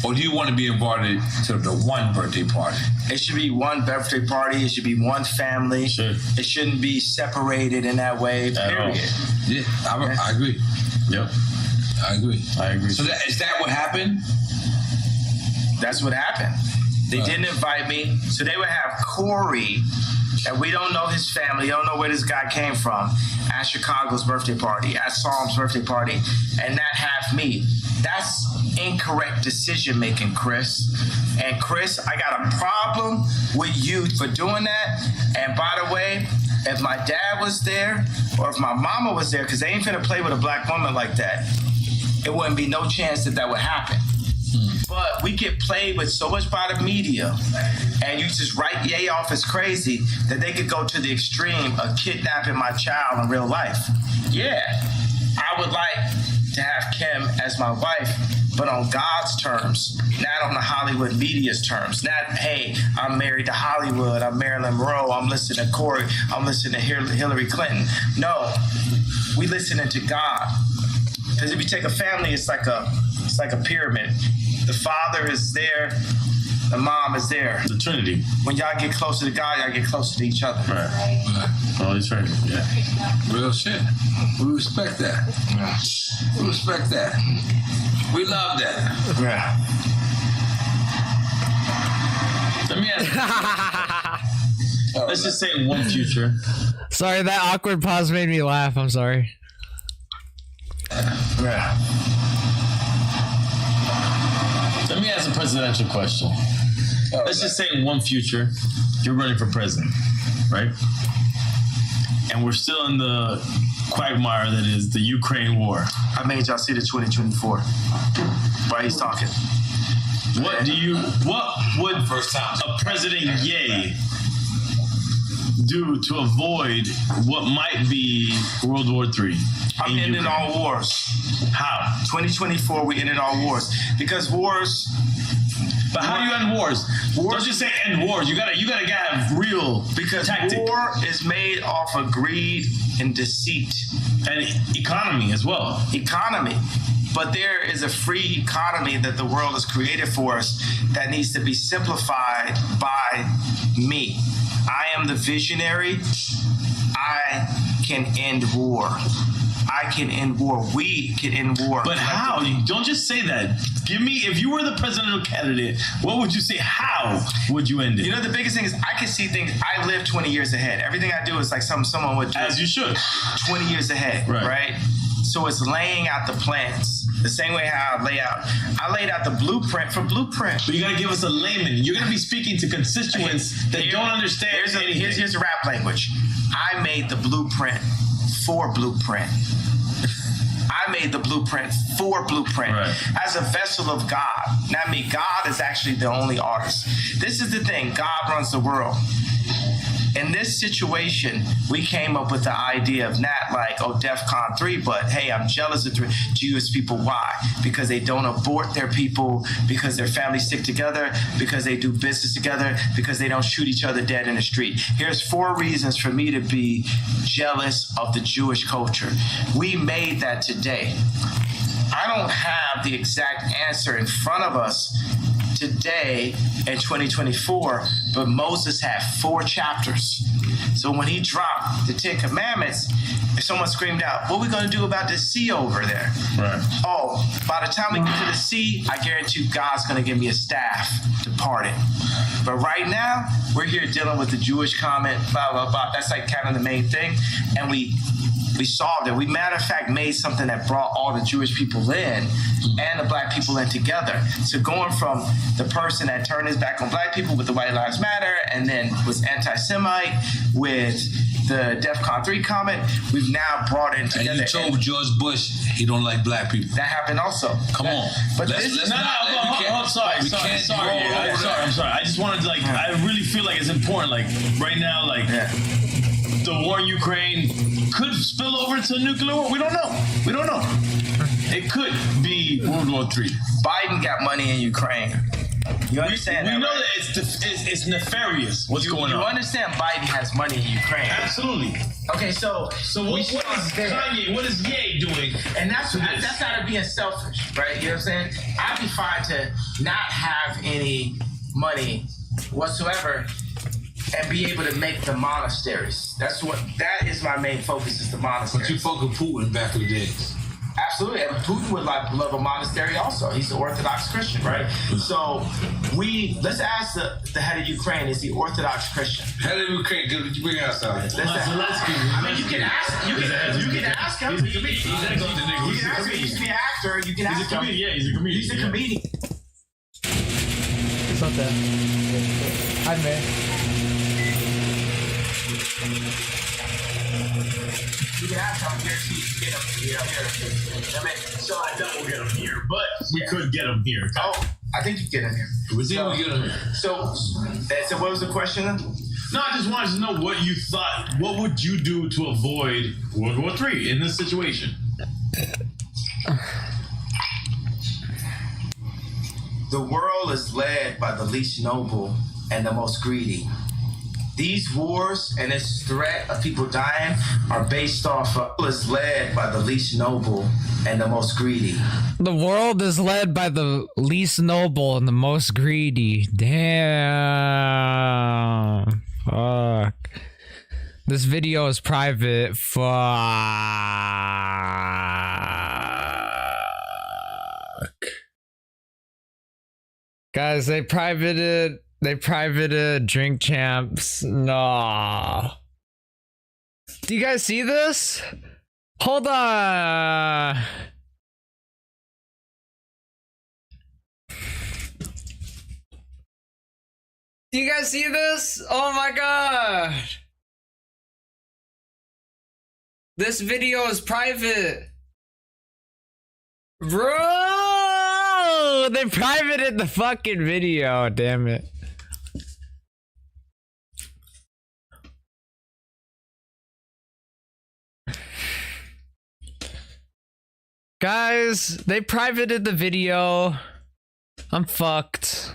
Or do you want to be invited to the one birthday party? It should be one birthday party. It should be one family. Sure. It shouldn't be separated in that way, period. Yeah, I agree. Yep. I agree. So is that what happened? That's what happened. They didn't invite me. So they would have Corey, and we don't know his family, don't know where this guy came from, at Chicago's birthday party, at Psalm's birthday party, and not have me. That's incorrect decision making, Chris. And Chris, I got a problem with you for doing that. And by the way, if my dad was there or if my mama was there, because they ain't finna play with a black woman like that, it wouldn't be no chance that would happen. But we get played with so much by the media, and you just write Ye off as crazy that they could go to the extreme of kidnapping my child in real life. Yeah, I would like to have Kim as my wife, but on God's terms, not on the Hollywood media's terms. Not, hey, I'm married to Hollywood, I'm Marilyn Monroe, I'm listening to Corey, I'm listening to Hillary Clinton. No, we listening to God. Because if you take a family, it's like a pyramid. The father is there, the mom is there. The Trinity. When y'all get closer to God, y'all get closer to each other. Right. Holy Trinity. Yeah. Real shit. We respect that. Yeah. We respect that. We love that. Yeah. Let me ask you. Let's just say in one future. Sorry, that awkward pause made me laugh. I'm sorry. Yeah. Let me ask a presidential question. Let's just say in one future, you're running for president, right? And we're still in the quagmire that is the Ukraine war. I made y'all see the 2024. Why he's talking? What would a President Ye do to avoid what might be World War III? I'm ending all wars. How? 2024, we ended all wars. Because wars... But how do you end wars? Don't just say end wars. You gotta have real tactic. War is made off of greed and deceit. And economy as well. Economy. But there is a free economy that the world has created for us that needs to be simplified by me. I am the visionary. I can end war. I can end war. We can end war. But how? Don't just say that. Give me, if you were the presidential candidate, what would you say? How would you end it? You know, the biggest thing is I can see things. I live 20 years ahead. Everything I do is like someone would do. As you should. 20 years ahead, right? So it's laying out the plans. The same way how I laid out the blueprint for Blueprint. But you gotta give us a layman. You're gonna be speaking to constituents that don't understand anything. Here's the rap language. I made the blueprint for Blueprint. I made the blueprint for Blueprint as a vessel of God. Not me. God is actually the only artist. This is the thing. God runs the world. In this situation, we came up with the idea of not like, oh, DEFCON 3, but hey, I'm jealous of Jewish people. Why? Because they don't abort their people, because their families stick together, because they do business together, because they don't shoot each other dead in the street. Here's 4 reasons for me to be jealous of the Jewish culture. We made that today. I don't have the exact answer in front of us today in 2024, but Moses had 4 chapters. So when he dropped the 10 Commandments, if someone screamed out, what are we going to do about this sea over there? Right. Oh, by the time we get to the sea, I guarantee you God's going to give me a staff to part it. But right now, we're here dealing with the Jewish comment, blah, blah, blah. That's like kind of the main thing. And we solved it. We, matter of fact, made something that brought all the Jewish people in and the black people in together. So going from the person that turned his back on black people with the White Lives Matter and then was anti-Semite with the DEFCON 3 comment, we've now brought it together. And you told George Bush he don't like black people. That happened also. Come on. But I'm sorry. I just wanted to, I really feel like it's important, right now, the war in Ukraine could spill over into nuclear war. We don't know. It could be World War III. Biden got money in Ukraine. You understand We that, know right? that it's nefarious what's going on. You understand Biden has money in Ukraine. Absolutely. Okay, so what is Kanye, what is Ye doing? And that's not being selfish, right? You know what I'm saying? I'd be fine to not have any money whatsoever and be able to make the monasteries. That is my main focus, is the monasteries. But you fucking Putin back in the days. Absolutely, and Putin would love a monastery also. He's an Orthodox Christian, right? So let's ask the head of Ukraine, is he Orthodox Christian? Head of Ukraine, did you bring us out? I mean, you can ask him. You can ask him. He used to be an actor. You can ask him. Yeah, he's a comedian. He's a comedian. It's not that. Hi, man. You can ask him. Get him here. I mean, so I doubt we'll get him here, but we could get him here. Oh, I think you get him here. We think we get him here. So what was the question then? No, I just wanted to know what you thought. What would you do to avoid World War III in this situation? The world is led by the least noble and the most greedy. These wars and this threat of people dying are based off of is led by the least noble and the most greedy. The world is led by the least noble and the most greedy. Damn. Fuck. This video is private. Fuck. Guys, they privated Drink Champs. No. Do you guys see this? Hold on. Do you guys see this? Oh my god. This video is private. Bro, they privated the fucking video, damn it. Guys, they privated the video. I'm fucked.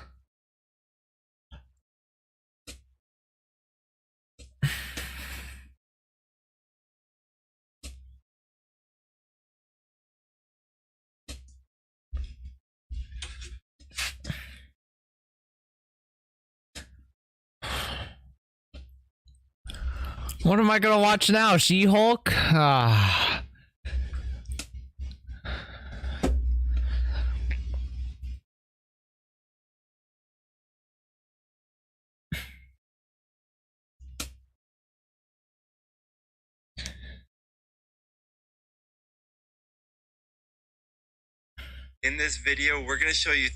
What am I gonna watch now? She-Hulk? Ah. In this video, we're going to show you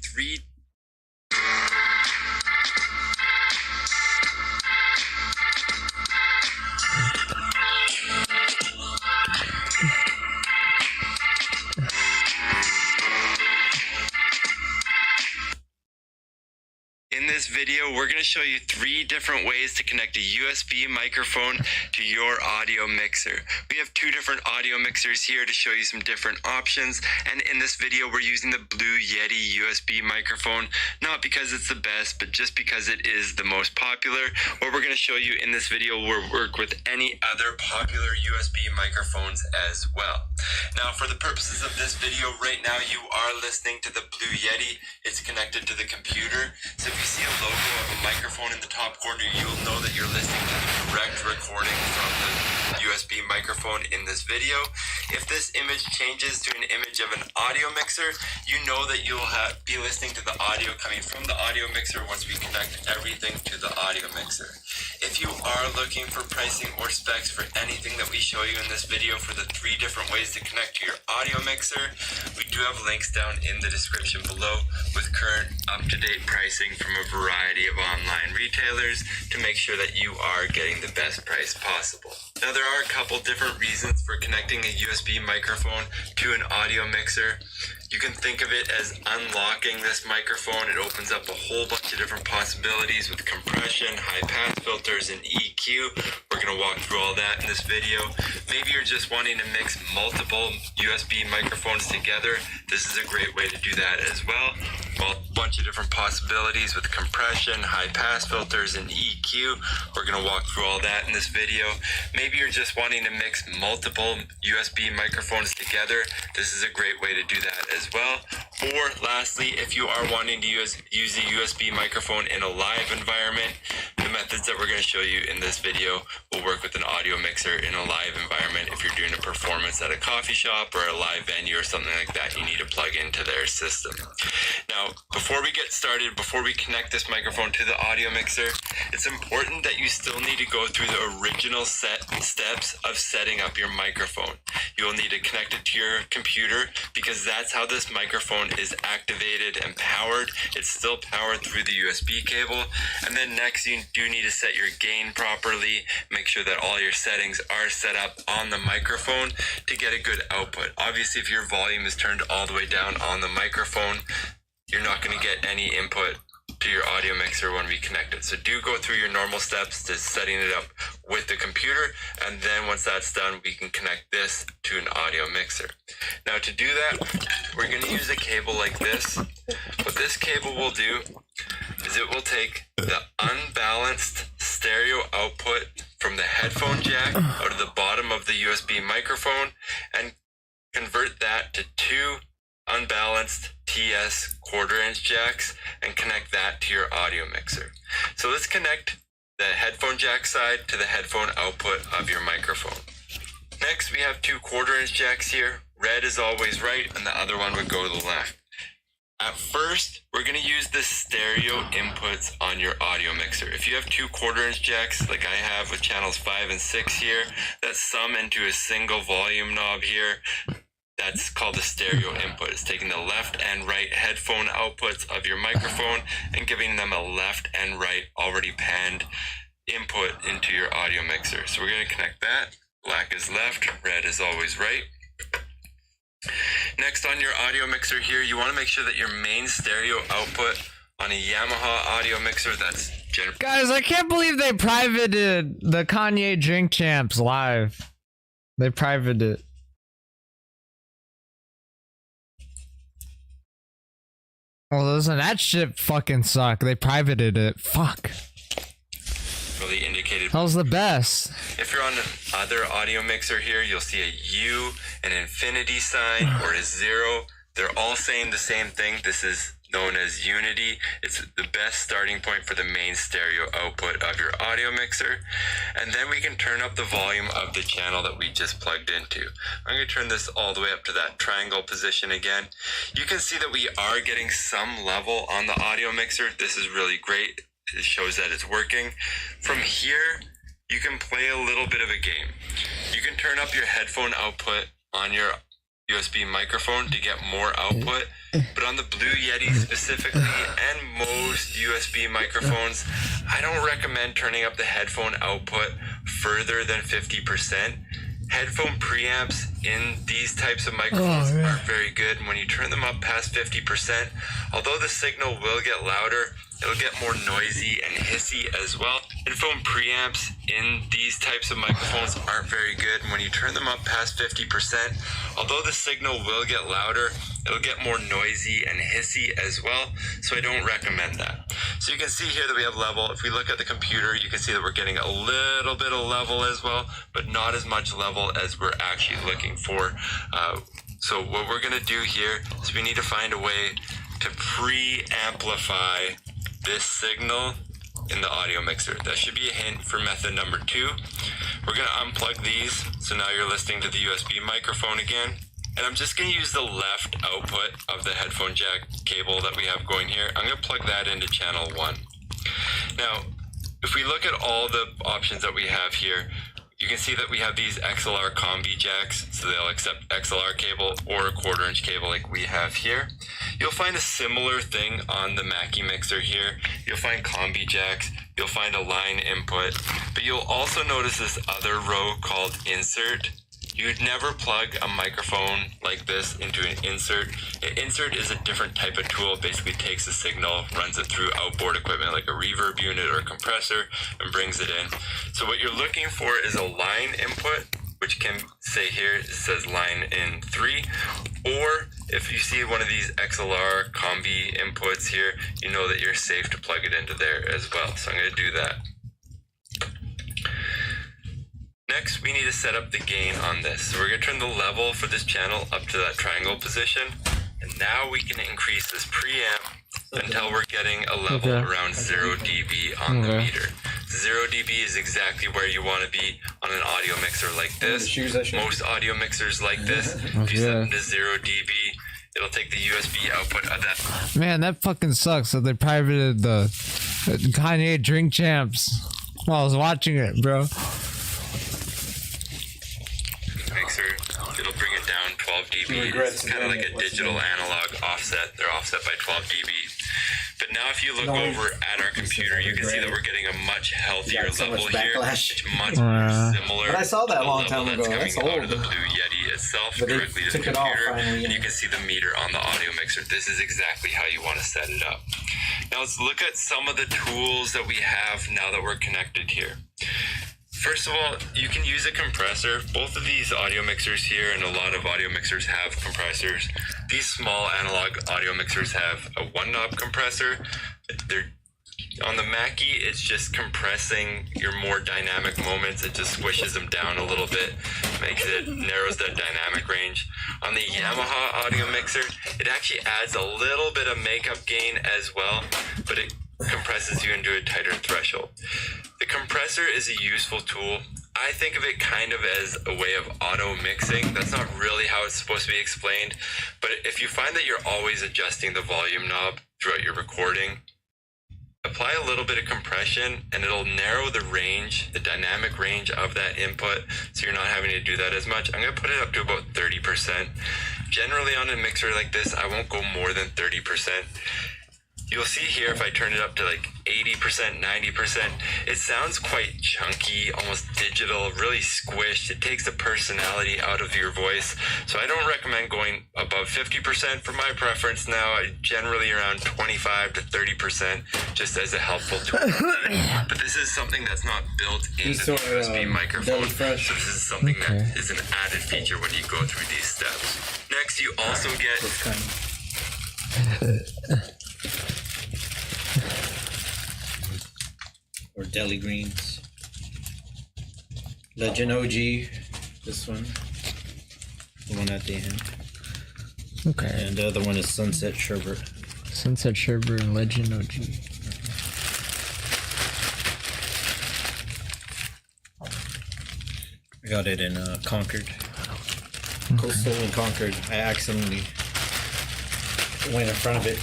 3 different ways to connect a USB microphone to your audio mixer. We have 2 different audio mixers here to show you some different options, and in this video we're using the Blue Yeti USB microphone, not because it's the best, but just because it is the most popular. What we're going to show you in this video will work with any other popular USB microphones as well. Now, for the purposes of this video, right now you are listening to the Blue Yeti. It's connected to the computer, so if you see a logo of a microphone in the top corner, you'll know that you're listening to the correct recording from the USB microphone in this video. If this image changes to an image of an audio mixer, you know that you'll be listening to the audio coming from the audio mixer once we connect everything to the audio mixer. If you are looking for pricing or specs for anything that we show you in this video for the 3 different ways to connect to your audio mixer, we do have links down in the description below with current up-to-date pricing from a variety of online retailers to make sure that you are getting the best price possible. Now, there are a couple different reasons for connecting a USB microphone to an audio mixer. You can think of it as unlocking this microphone. It opens up a whole bunch of different possibilities with compression, high pass filters, and EQ. We're going to walk through all that in this video. Maybe you're just wanting to mix multiple USB microphones together. This is a great way to do that as well. Well, bunch of different possibilities with compression, high pass filters, and EQ. We're going to walk through all that in this video. Maybe you're just wanting to mix multiple USB microphones together. This is a great way to do that as well. Or lastly, if you are wanting to use a USB microphone in a live environment, the methods that we're going to show you in this video will work with an audio mixer in a live environment. If you're doing a performance at a coffee shop or a live venue or something like that, you need to plug into their system. Now, before we get started, before we connect this microphone to the audio mixer, it's important that you still need to go through the original steps of setting up your microphone. You'll need to connect it to your computer because that's how this microphone is activated and powered. It's still powered through the USB cable. And then next, you do need to set your gain properly. Make sure that all your settings are set up on the microphone to get a good output. Obviously, if your volume is turned all the way down on the microphone, you're not going to get any input to your audio mixer when we connect it. So do go through your normal steps to setting it up with the computer, and then once that's done, we can connect this to an audio mixer. Now to do that, we're going to use a cable like this. What this cable will do is it will take the unbalanced stereo output from the headphone jack out of the bottom of the USB microphone and convert that to two unbalanced TS 1/4" jacks and connect that to your audio mixer. So let's connect the headphone jack side to the headphone output of your microphone. Next, we have two 1/4" jacks here. Red is always right, and the other one would go to the left. At first, we're going to use the stereo inputs on your audio mixer. If you have two 1/4" jacks, like I have with channels 5 and 6 here, that sum into a single volume knob here, that's called the stereo input. It's taking the left and right headphone outputs of your microphone and giving them a left and right already panned input into your audio mixer. So we're going to connect that. Black is left, red is always right. Next, on your audio mixer here, you want to make sure that your main stereo output on a Yamaha audio mixer, that's Guys, I can't believe they privated the Kanye Drink Champs live. They privated it. Well, listen, that shit fucking suck. They privated it. Fuck. really indicated. That was the best. If you're on another audio mixer here, you'll see a U, an infinity sign, or a 0. They're all saying the same thing. This is known as unity. It's the best starting point for the main stereo output of your audio mixer. And then we can turn up the volume of the channel that we just plugged into. I'm going to turn this all the way up to that triangle position again. You can see that we are getting some level on the audio mixer. This is really great. It shows that it's working. From here, you can play a little bit of a game. You can turn up your headphone output on your USB microphone to get more output, but on the Blue Yeti specifically, and most USB microphones, I don't recommend turning up the headphone output further than 50%. Headphone preamps in these types of microphones aren't very good. When you turn them up past 50%, although the signal will get louder, it'll get more noisy and hissy as well. Headphone preamps in these types of microphones aren't very good. When you turn them up past 50%, although the signal will get louder, it'll get more noisy and hissy as well. So I don't recommend that. So you can see here that we have level. If we look at the computer, you can see that we're getting a little bit of level as well, but not as much level as we're actually looking for. So what we're gonna do here is we need to find a way to pre-amplify this signal in the audio mixer. That should be a hint for method number 2. We're going to unplug these. So now you're listening to the USB microphone again. And I'm just going to use the left output of the headphone jack cable that we have going here. I'm going to plug that into channel 1. Now, if we look at all the options that we have here, you can see that we have these XLR combi jacks, so they'll accept XLR cable or a 1/4" cable like we have here. You'll find a similar thing on the Mackie mixer here. You'll find combi jacks, you'll find a line input, but you'll also notice this other row called insert. You'd never plug a microphone like this into an insert. An insert is a different type of tool. It basically takes a signal, runs it through outboard equipment like a reverb unit or a compressor, and brings it in. So what you're looking for is a line input which can say here, it says line in 3, or if you see one of these XLR combi inputs here, you know that you're safe to plug it into there as well. So I'm going to do that. Next, we need to set up the gain on this. So we're going to turn the level for this channel up to that triangle position. And now we can increase this preamp until we're getting a level around 0 dB on the meter. 0 dB is exactly where you want to be on an audio mixer like this. Most audio mixers like this, if you set them to 0 dB, it'll take the USB output of that. Man, that fucking sucks that they privated the Kanye Drink Champs while I was watching it, bro. Mixer, it'll bring it down 12 dB. It's kind of like a digital analog offset. They're offset by 12 dB. But now if you look over at our computer, you can see that we're getting a much healthier level here. It's much more similar. But I saw that to the a long level time ago. that's That's coming out old. of the Blue Yeti itself But they directly to the took it off computer. finally, And you can see the meter on the audio mixer. This is exactly how you want to set it up. Now let's look at some of the tools that we have now that we're connected here. First of all, you can use a compressor. Both of these audio mixers here, and a lot of audio mixers have compressors. These small analog audio mixers have a 1-knob compressor. They're on the Mackie, it's just compressing your more dynamic moments. It just squishes them down a little bit, narrows that dynamic range. On the Yamaha audio mixer, it actually adds a little bit of makeup gain as well, but it compresses you into a tighter threshold. The compressor is a useful tool. I think of it kind of as a way of auto mixing. That's not really how it's supposed to be explained, but if you find that you're always adjusting the volume knob throughout your recording, apply a little bit of compression and it'll narrow the range, the dynamic range of that input, so you're not having to do that as much. I'm going to put it up to about 30%. Generally on a mixer like this, I won't go more than 30%. You'll see here if I turn it up to like 80%, 90%, it sounds quite chunky, almost digital, really squished. It takes the personality out of your voice. So I don't recommend going above 50% for my preference now. Generally around 25 to 30% just as a helpful tool. But this is something that's not built into the USB microphone. So this is something that is an added feature when you go through these steps. Next, you also get... or deli greens. Legend OG, this one. The one at the end. Okay. And the other one is Sunset Sherbet. Sunset Sherbet and Legend OG. I got it in Concord. Coastal and Concord. I accidentally went in front of it.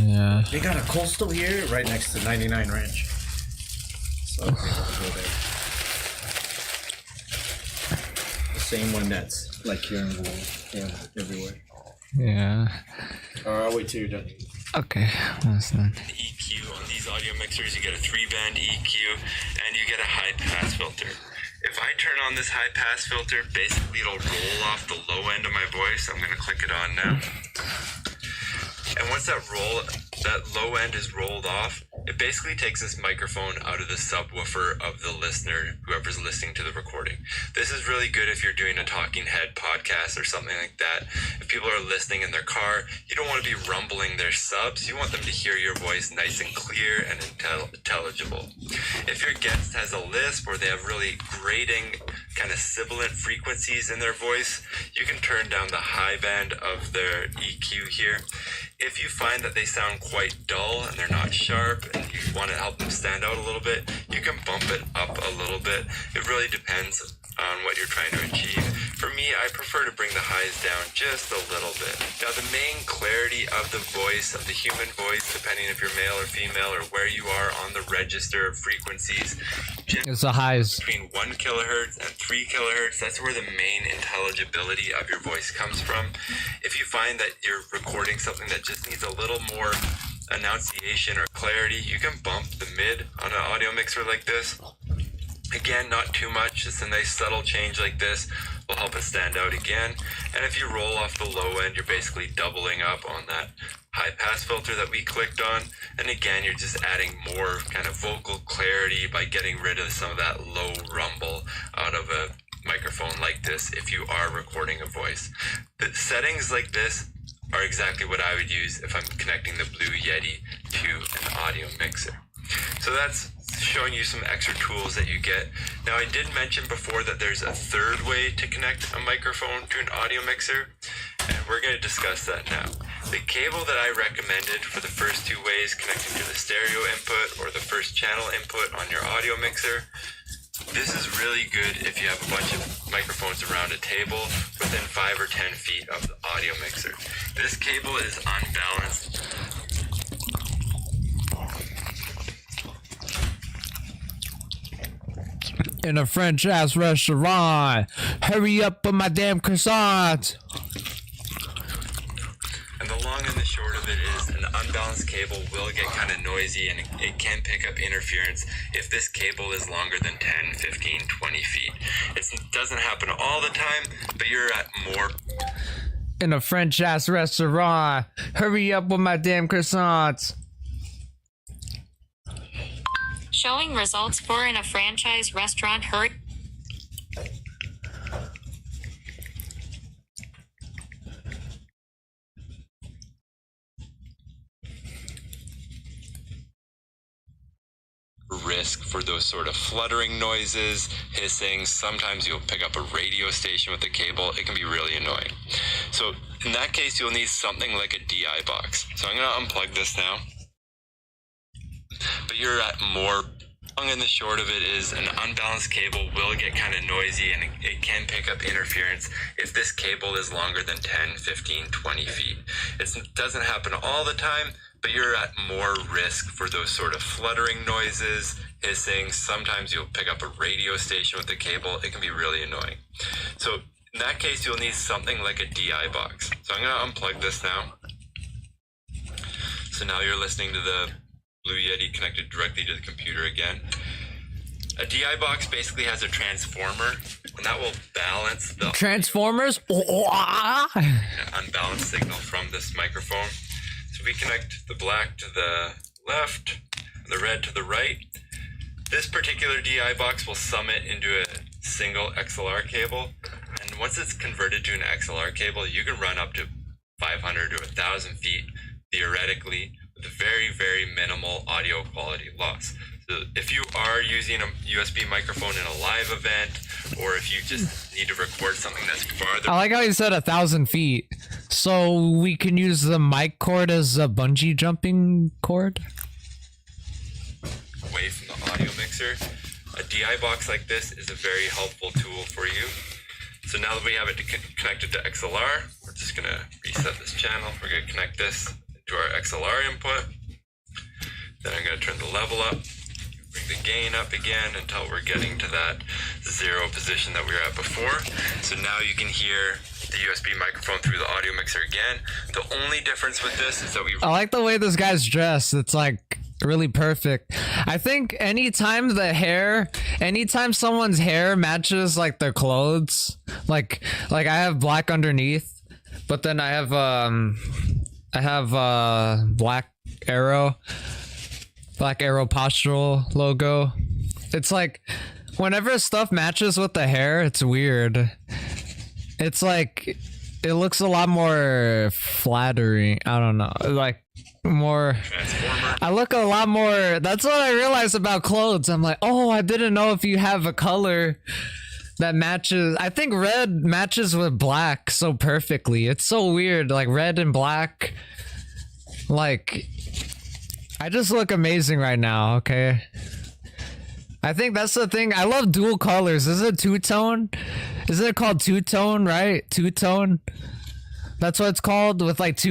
Yeah. They got a Coastal here right next to 99 Ranch. So I'll go there. The same one that's like here in the world. Yeah, everywhere. Yeah. I'll wait till you're done. Okay. That's done. EQ on these audio mixers, you get a 3-band EQ and you get a high pass filter. If I turn on this high pass filter, basically it'll roll off the low end of my voice. I'm going to click it on now. And once that low end is rolled off, it basically takes this microphone out of the subwoofer of the listener, whoever's listening to the recording. This is really good if you're doing a talking head podcast or something like that. If people are listening in their car, you don't want to be rumbling their subs. You want them to hear your voice nice and clear and intelligible. If your guest has a lisp or they have really grating, kind of sibilant frequencies in their voice, you can turn down the high band of their EQ here. If you find that they sound quite dull and they're not sharp and you want to help them stand out a little bit, you can bump it up a little bit. It really depends on what you're trying to achieve. For me, I prefer to bring the highs down just a little bit. Now, the main clarity of the voice, of the human voice, depending if you're male or female or where you are on the register of frequencies, It's the highs. between 1 kilohertz and 3 kilohertz, that's where the main intelligibility of your voice comes from. If you find that you're recording something that just needs a little more enunciation or clarity, you can bump the mid on an audio mixer like this. Again, not too much, just a nice subtle change like this will help it stand out again. And if you roll off the low end, you're basically doubling up on that high pass filter that we clicked on. And again, you're just adding more kind of vocal clarity by getting rid of some of that low rumble out of a microphone like this if you are recording a voice. The settings like this are exactly what I would use if I'm connecting the Blue Yeti to an audio mixer. So that's showing you some extra tools that you get. Now, I did mention before that there's a third way to connect a microphone to an audio mixer, and we're going to discuss that now. The cable that I recommended for the first two ways, connecting to the stereo input or the first channel input on your audio mixer, this is really good if you have a bunch of microphones around a table within 5 or 10 feet of the audio mixer. This cable is unbalanced. In a French ass restaurant. Hurry up with my damn croissant. And the long and the short of it is an unbalanced cable will get kind of noisy, and it can pick up interference if this cable is longer than 10, 15, 20 feet. It doesn't happen all the time, but you're at more. In a French ass restaurant. Hurry up with my damn croissants. Showing results for in a franchise restaurant. Hurry. Risk for those sort of fluttering noises, hissing. Sometimes you'll pick up a radio station with the cable. It can be really annoying. So in that case, you'll need something like a DI box. So I'm going to unplug this now. But you're at more. Long and the short of it is an unbalanced cable will get kind of noisy, and it can pick up interference if this cable is longer than 10, 15, 20 feet. It doesn't happen all the time, but you're at more risk for those sort of fluttering noises, hissing. Sometimes you'll pick up a radio station with the cable. It can be really annoying. So in that case, you'll need something like a DI box. So I'm going to unplug this now. So now you're listening to the Blue Yeti connected directly to the computer again. A DI box basically has a transformer, and that will balance the Transformers? unbalanced signal from this microphone. So we connect the black to the left, the red to the right. This particular DI box will sum it into a single XLR cable, and once it's converted to an XLR cable, you can run up to 500 to 1,000 feet theoretically with very, very minimal audio quality loss. So if you are using a USB microphone in a live event, or if you just need to record something that's farther. I like how he said 1,000 feet. So we can use the mic cord as a bungee jumping cord? Away from the audio mixer, a DI box like this is a very helpful tool for you. So now that we have it connected to XLR, we're just going to reset this channel. We're going to connect this to our XLR input. Then I'm going to turn the level up, bring the gain up again until we're getting to that 0 position that we were at before. So now you can hear the USB microphone through the audio mixer again. The only difference with this is that I like the way this guy's dressed. It's like really perfect. I think anytime someone's hair matches like their clothes, like I have black underneath, but then I have Black Arrow postural logo. It's like whenever stuff matches with the hair, it's weird. It's like it looks a lot more flattering. I don't know, like more Transformer. I look a lot more. That's what I realized about clothes. I'm like, oh, I didn't know if you have a color that matches. I think red matches with black so perfectly. It's so weird, like red and black. Like, I just look amazing right now, okay? I think that's the thing. I love dual colors. Is it two-tone? Isn't it called two-tone, right? Two-tone? That's what it's called, with like two